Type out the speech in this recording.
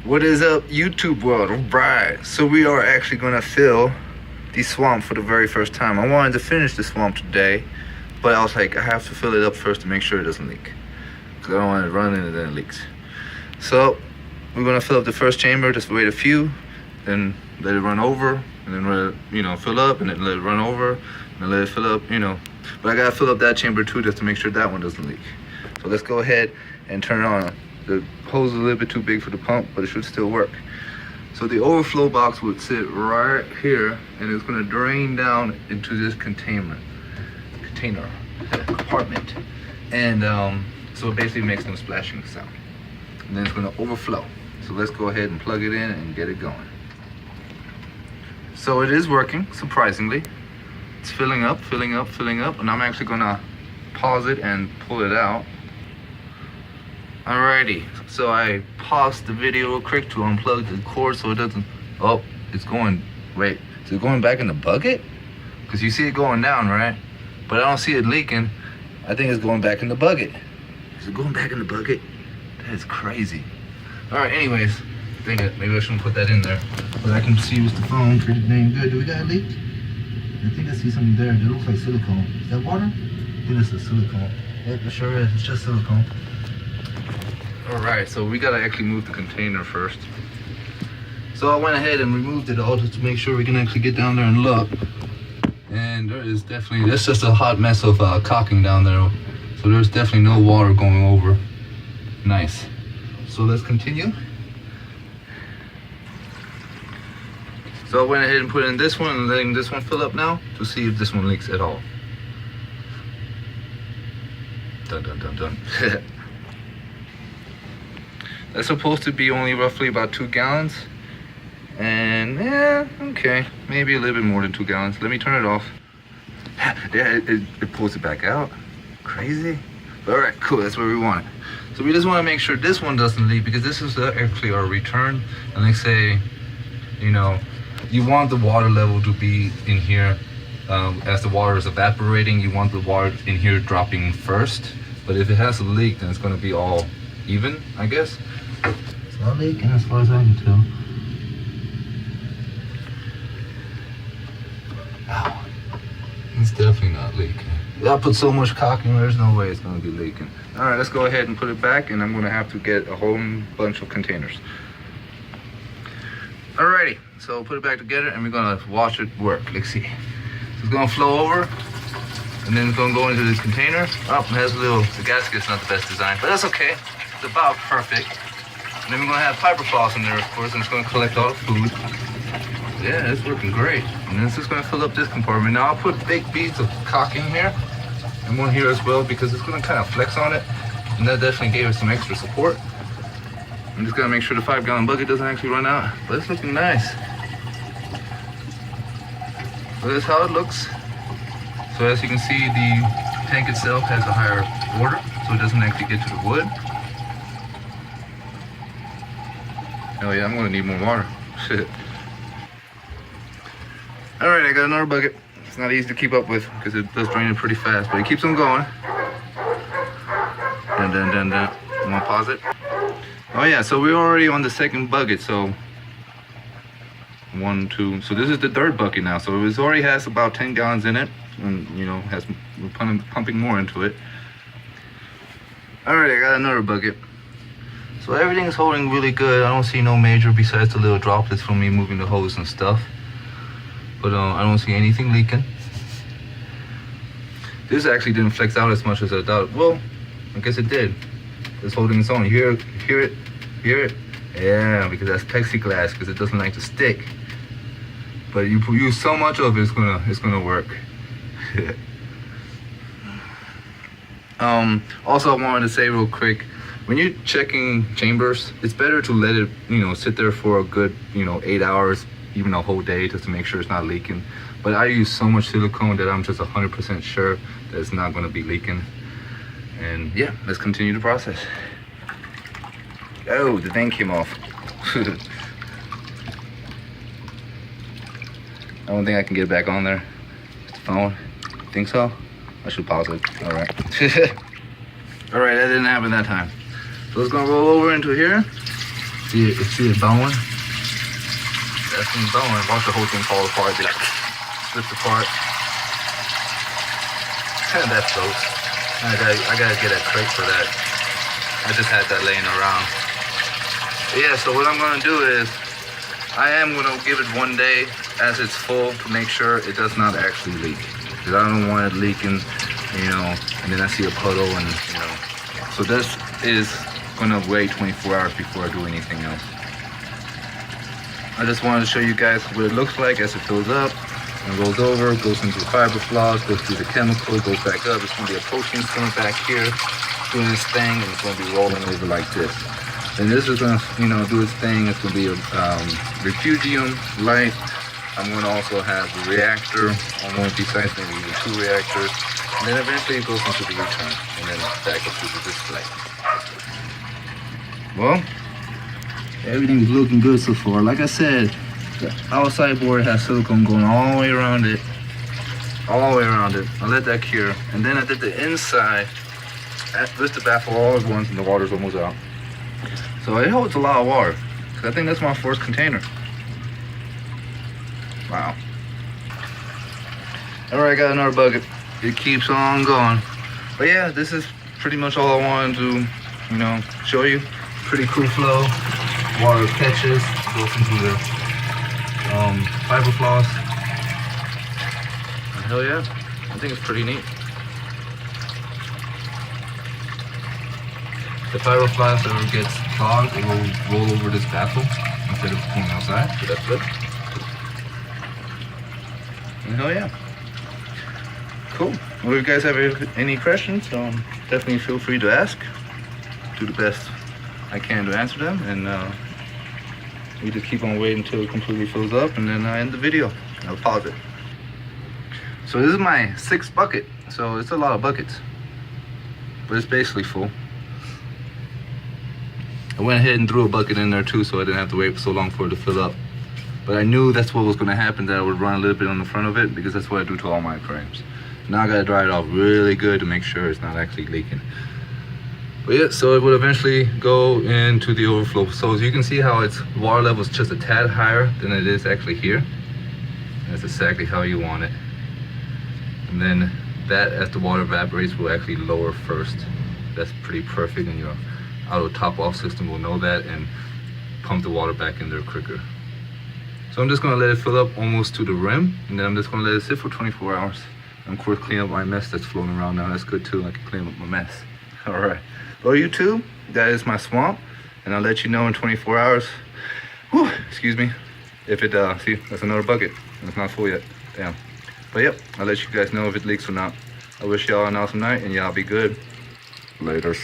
What is up, YouTube world? Alright, so we are actually gonna fill the swamp for the very first time. I wanted to finish the swamp today, but I was like, I have to fill it up first to make sure it doesn't leak, because I don't want it running and then it leaks. So we're gonna fill up the first chamber, just wait a few, then let it run over, and then let it, fill up, and then let it run over, and then let it fill up, But I gotta fill up that chamber too, just to make sure that one doesn't leak. So let's go ahead and turn it on. The hose is a little bit too big for the pump, but it should still work. So the overflow box would sit right here, and it's gonna drain down into this container, compartment. And so it basically makes no splashing sound. And then it's gonna overflow. So let's go ahead and plug it in and get it going. So it is working, surprisingly. It's filling up, and I'm actually gonna pause it and pull it out. Alrighty, so I paused the video real quick to unplug the cord so it doesn't, it's going, wait, is it going back in the bucket? Because you see it going down, right? But I don't see it leaking. I think it's going back in the bucket. Is it going back in the bucket? That is crazy. Alright, anyways, dang it, maybe I shouldn't put that in there. But I can see with the phone pretty dang good. Do we got a leak? I think I see something there. It looks like silicone. Is that water? I think it's a silicone. Yep, it sure is. It's just silicone. Alright, so we gotta actually move the container first. So I went ahead and removed it all just to make sure we can actually get down there and look. And there is definitely, that's just a hot mess of caulking down there. So there's definitely no water going over. Nice. So let's continue. So I went ahead and put in this one and letting this one fill up now to see if this one leaks at all. Dun dun dun dun. That's supposed to be only roughly about 2 gallons. And yeah, okay, maybe a little bit more than 2 gallons. Let me turn it off. Yeah, it pulls it back out. Crazy. All right, cool, that's where we want it. So we just want to make sure this one doesn't leak, because this is actually our return. And they say, you want the water level to be in here as the water is evaporating. You want the water in here dropping first. But if it has a leak, then it's going to be all even, I guess. It's not leaking as far as I can tell. Ow. It's definitely not leaking. I put so much caulking, there's no way it's going to be leaking. All right, let's go ahead and put it back, and I'm going to have to get a whole bunch of containers. Alrighty, so put it back together, and we're going to watch it work. Let's see. So it's going to flow over, and then it's going to go into this container. Oh, it has the gasket's not the best design, but that's okay. It's about perfect. And then we're going to have fiber cloths in there, of course, and it's going to collect all the food. Yeah, it's working great. And then it's just going to fill up this compartment. Now I'll put big beads of caulking here, and one here as well, because it's going to kind of flex on it, and that definitely gave us some extra support. I'm just going to make sure the 5-gallon bucket doesn't actually run out, but it's looking nice. So that's how it looks. So as you can see, the tank itself has a higher water, so it doesn't actually get to the wood. Oh yeah, I'm going to need more water. Shit. Alright, I got another bucket. It's not easy to keep up with because it does drain it pretty fast, but it keeps on going. Dun dun dun dun. You want to pause it? Oh yeah, so we're already on the second bucket, so 1, 2. So this is the third bucket now. So it already has about 10 gallons in it, and we're pumping more into it. Alright, I got another bucket. So everything is holding really good. I don't see no major besides the little droplets from me moving the hose and stuff. But I don't see anything leaking. This actually didn't flex out as much as I thought. Well, I guess it did. It's holding its own. You hear it? Yeah, because that's plexiglass, because it doesn't like to stick. But you use so much of it, it's gonna work. Also, I wanted to say real quick, when you're checking chambers, it's better to let it, sit there for a good, 8 hours, even a whole day, just to make sure it's not leaking. But I use so much silicone that I'm just 100% sure that it's not going to be leaking. And yeah, let's continue the process. Oh, the thing came off. I don't think I can get it back on there. It's the phone. Think so? I should pause it. All right. All right, that didn't happen that time. So it's gonna roll over into here. See it bowing? That thing bowing. Watch the whole thing fall apart. Be like, slips apart. And that floats. I gotta get a crate for that. I just had that laying around. Yeah, so what I'm gonna do is, I am gonna give it 1 day as it's full to make sure it does not actually leak. Because I don't want it leaking, you know, and then I see a puddle and, you know. So this is gonna wait 24 hours before I do anything else. I just wanted to show you guys what it looks like as it fills up and rolls over, goes into the fiberglass, goes through the chemical, goes back up. It's gonna be a protein film back here doing this thing, and it's gonna be rolling over like this. And this is gonna, you know, do its thing. It's gonna be a refugium light. I'm gonna also have the reactor on one of these sites, maybe even 2 reactors. And then eventually it goes into the return and then back up to the display. Well, everything's looking good so far. Like I said, the outside board has silicone going all the way around it. All the way around it. I let that cure. And then I did the inside with the baffle all at once, and the water's almost out. So it holds a lot of water. I think that's my first container. Wow. Alright, I got another bucket. It keeps on going. But yeah, this is pretty much all I wanted to, you know, show you. Pretty cool flow. Water catches, goes into the fiberglass. Hell yeah, I think it's pretty neat. The fiberglass ever gets clogged, it will roll over this baffle instead of going outside, so that's good. And hell yeah. Cool. Well, if you guys have any questions, definitely feel free to ask. Do the best I can to answer them, and we just keep on waiting until it completely fills up, and then I end the video. I'll pause it. So this is my 6th bucket, so it's a lot of buckets, but it's basically full. I went ahead and threw a bucket in there too, so I didn't have to wait so long for it to fill up. But I knew that's what was going to happen, that I would run a little bit on the front of it, because that's what I do to all my aquariums. Now I gotta dry it off really good to make sure it's not actually leaking. But yeah, so it will eventually go into the overflow. So as you can see how its water level is just a tad higher than it is actually here. And that's exactly how you want it. And then that, as the water evaporates, will actually lower first. That's pretty perfect, and your auto top off system will know that and pump the water back in there quicker. So I'm just gonna let it fill up almost to the rim, and then I'm just gonna let it sit for 24 hours. And of course clean up my mess that's floating around now. That's good too, I can clean up my mess. All right. Well, YouTube, that is my swamp, and I'll let you know in 24 hours. Whew, excuse me. If it, see, that's another bucket. It's not full yet. Damn. But yep, I'll let you guys know if it leaks or not. I wish y'all an awesome night, and y'all be good. Laters.